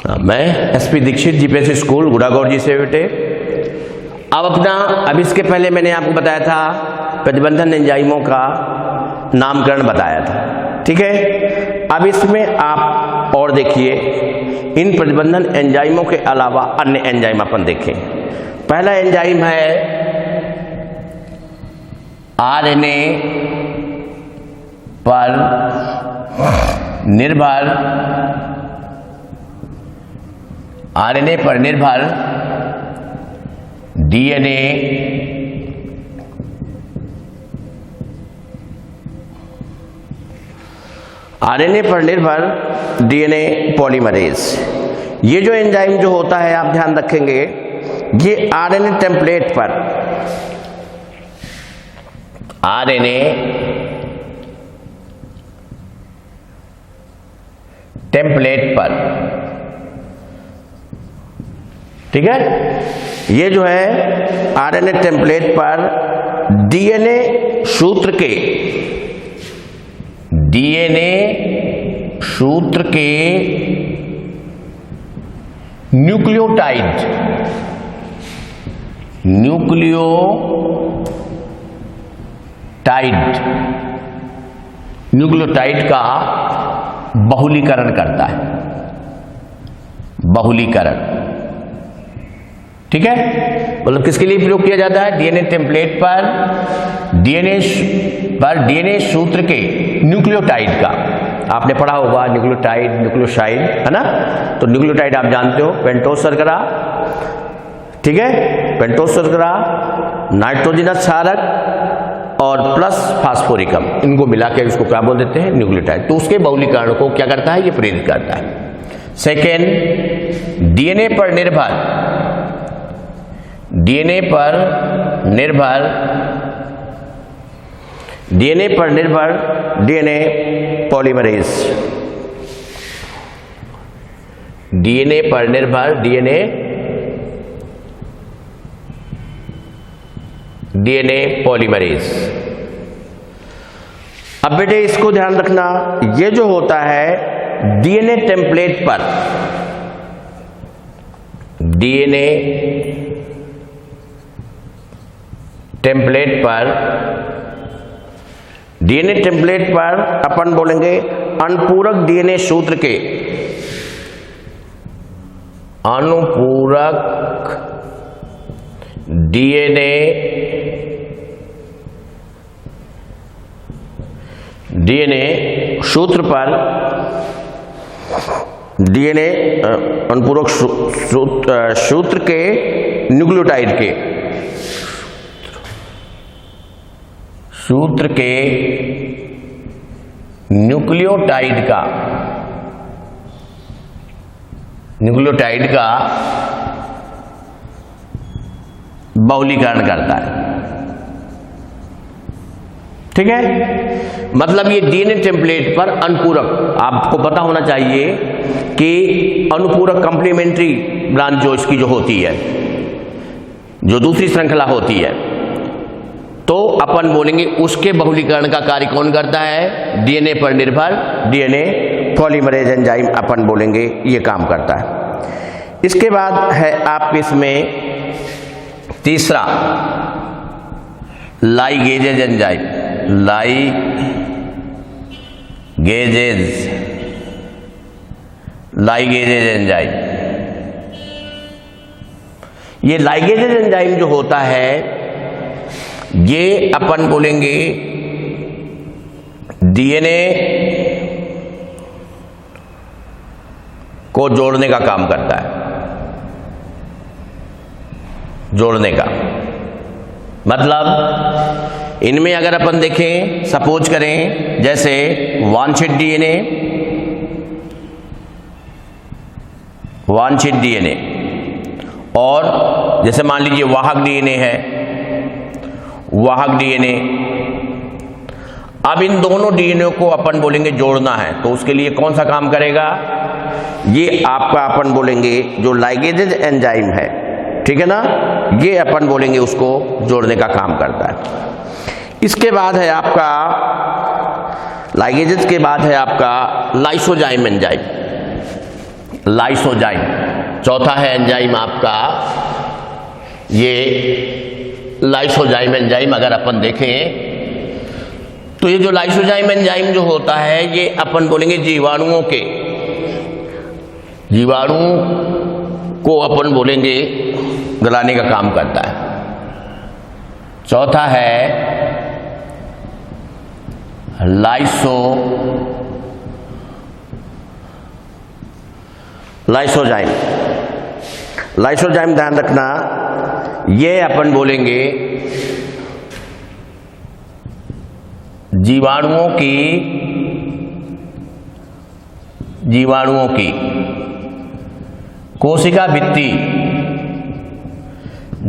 मैं SP Dixit GPSC school गुड़ागौर जी से बेटे। अब इसके पहले मैंने आपको बताया था प्रतिबंधन एंजाइमों का नामकरण बताया था, ठीक है। अब इसमें आप और देखिए, इन प्रतिबंधन एंजाइमों के अलावा अन्य एंजाइम अपन देखें। पहला एंजाइम है आरएनए पर निर्भर डीएनए पर निर्भर डीएनए पॉलीमरेज। ये जो एंजाइम जो होता है आप ध्यान रखेंगे, ये आरएनए टेम्पलेट पर ठीक है, ये जो है आरएनए टेम्पलेट पर डीएनए सूत्र के न्यूक्लियोटाइड का बहुलीकरण करता है, ठीक है। मतलब किसके लिए प्रयोग किया जाता है? डीएनए टेम्पलेट पर डीएनए सूत्र के न्यूक्लियोटाइड का। आपने पढ़ा होगा न्यूक्लियोटाइड, न्यूक्लियोसाइड, है ना। तो न्यूक्लियोटाइड आप जानते हो, पेंटोस शर्करा, ठीक है, पेंटोस शर्करा, नाइट्रोजनस क्षारक और प्लस फास्फोरिकम, इनको मिला के इसको क्या बोल देते हैं? न्यूक्लियोटाइड। तो उसके बहुलीकरण को क्या करता है? ये प्रेरित करता है। सेकेंड, डीएनए पर निर्भर डीएनए पॉलीमरेज, डीएनए पर निर्भर डीएनए पॉलीमरेज। अब बेटे इसको ध्यान रखना, ये जो होता है डीएनए टेम्पलेट पर अपन बोलेंगे अनुपूरक डीएनए सूत्र के अनुपूरक सूत्र के न्यूक्लियोटाइड का बहुलीकरण करता है, ठीक है। मतलब ये डीएनए टेम्पलेट पर अनुपूरक, आपको पता होना चाहिए कि अनुपूरक कंप्लीमेंट्री ब्रांच जो इसकी जो होती है, जो दूसरी श्रृंखला होती है, तो अपन बोलेंगे उसके बहुलीकरण का कार्य कौन करता है? डीएनए पर निर्भर डीएनए पॉलीमरेज एंजाइम अपन बोलेंगे ये काम करता है। इसके बाद है आपके इसमें तीसरा लाइगेजेज एंजाइम, लाइगेजेज एंजाइम। ये लाइगेजेज एंजाइम जो होता है, ये अपन बोलेंगे डीएनए को जोड़ने का काम करता है, जोड़ने का मतलब इनमें अगर अपन देखें, सपोज करें जैसे वांछित डीएनए और जैसे मान लीजिए वाहक डीएनए है, अब इन दोनों डीएनए को अपन बोलेंगे जोड़ना है, तो उसके लिए कौन सा काम करेगा? ये आपका अपन बोलेंगे जो लाइगेजेज एंजाइम है, ठीक है ना, ये अपन बोलेंगे उसको जोड़ने का काम करता है। इसके बाद है आपका लाइगेजेज के बाद है आपका लाइसोजाइम एंजाइम। लाइसोजाइम। चौथा है एंजाइम आपका ये लाइसोजाइम एंजाइम। अगर अपन देखें तो ये जो लाइसोजाइम एंजाइम जो होता है ये अपन बोलेंगे जीवाणुओं को अपन बोलेंगे गलाने का काम करता है। चौथा है लाइसोजाइम ध्यान रखना, ये अपन बोलेंगे जीवाणुओं की कोशिका भित्ति,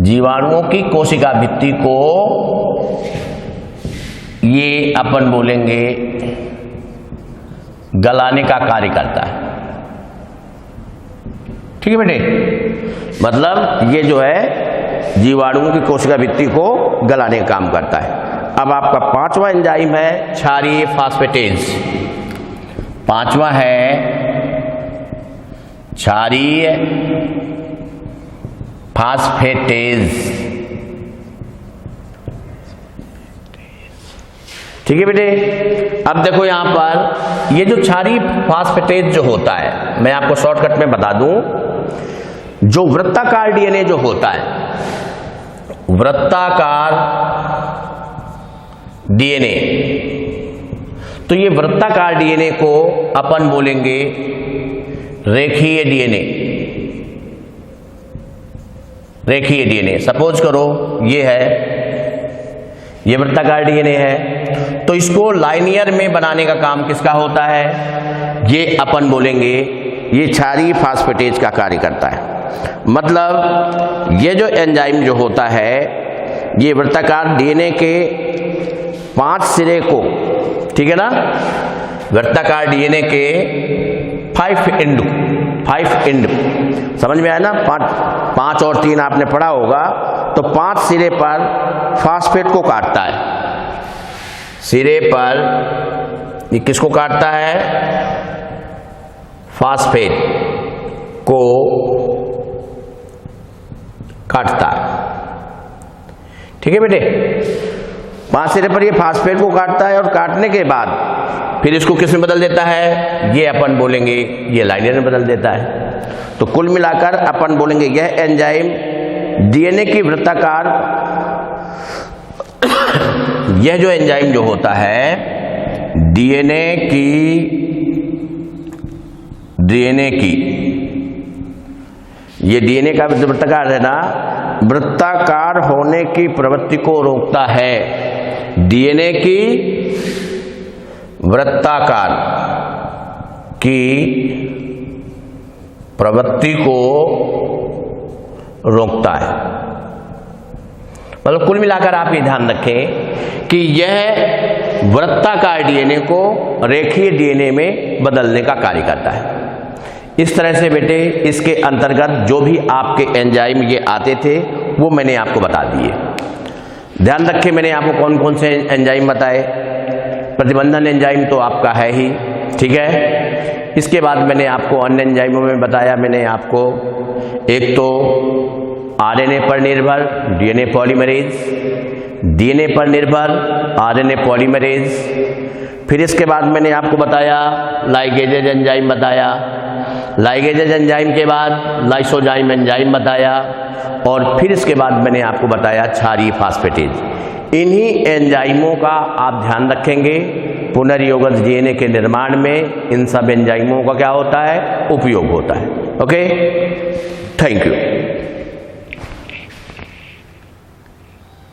जीवाणुओं की कोशिका भित्ति को ये अपन बोलेंगे गलाने का कार्य करता है। ठीक है बेटे, मतलब ये जो है जीवाणुओं की कोशिका भित्ति को गलाने का काम करता है। अब आपका पांचवा एंजाइम है क्षारीय फास्फेटेज। पांचवा है क्षारीय फास्फेटेज। ठीक है बेटे, अब देखो यहां पर ये जो क्षारीय फास्फेटेज जो होता है, मैं आपको शॉर्टकट में बता दूं, जो वृत्ताकार डीएनए जो होता है, वृत्ताकार डीएनए, तो ये वृत्ताकार डीएनए को अपन बोलेंगे रेखीय डीएनए। रेखीय डीएनए सपोज करो ये है, ये वृत्ताकार डीएनए है, तो इसको लाइनियर में बनाने का काम किसका होता है, ये अपन बोलेंगे ये क्षारीय फास्फेटेज का कार्य करता है। मतलब ये जो एंजाइम जो होता है ये वृत्ताकार डीएनए के 5 सिरे को, ठीक है ना, वृत्ताकार डीएनए के 5 एंड समझ में आया ना, 5 और 3 आपने पढ़ा होगा, तो 5 सिरे पर फास्फेट को काटता है। सिरे पर ये किसको काटता है, फास्फेट को काटता है। ठीक है बेटे, 5 सिरे पर ये फास्फेट को काटता है और काटने के बाद फिर इसको किस में बदल देता है, ये अपन बोलेंगे ये लाइनर में बदल देता है। तो कुल मिलाकर अपन बोलेंगे यह एंजाइम डीएनए की वृत्ताकार, यह जो एंजाइम जो होता है डीएनए की ये डीएनए का वृत्ताकार है ना, वृत्ताकार होने की प्रवृत्ति को रोकता है। डीएनए की वृत्ताकार की प्रवृत्ति को रोकता है। मतलब कुल मिलाकर आप ये ध्यान रखें कि यह वृत्ताकार डीएनए को रेखीय डीएनए में बदलने का कार्य करता है। इस तरह से बेटे इसके अंतर्गत जो भी आपके एंजाइम ये आते थे वो मैंने आपको बता दिए। ध्यान रखें मैंने आपको कौन कौन से एंजाइम बताए। प्रतिबंधन एंजाइम तो आपका है ही, ठीक है। इसके बाद मैंने आपको अन्य एंजाइमों में बताया, मैंने आपको एक तो आरएनए पर निर्भर डीएनए पॉलीमरेज, डीएनए पर निर्भर आरएनए पॉलीमरेज, फिर इसके बाद मैंने आपको बताया लाइगेजेज एंजाइम बताया, लाइगेजेज एंजाइम के बाद लाइसोजाइम एंजाइम बताया, और फिर इसके बाद मैंने आपको बताया क्षारीय फास्फेटेज। इन्हीं एंजाइमों का आप ध्यान रखेंगे पुनर्योगज डीएनए के निर्माण में। इन सब एंजाइमों का क्या होता है, उपयोग होता है। Okay, thank you.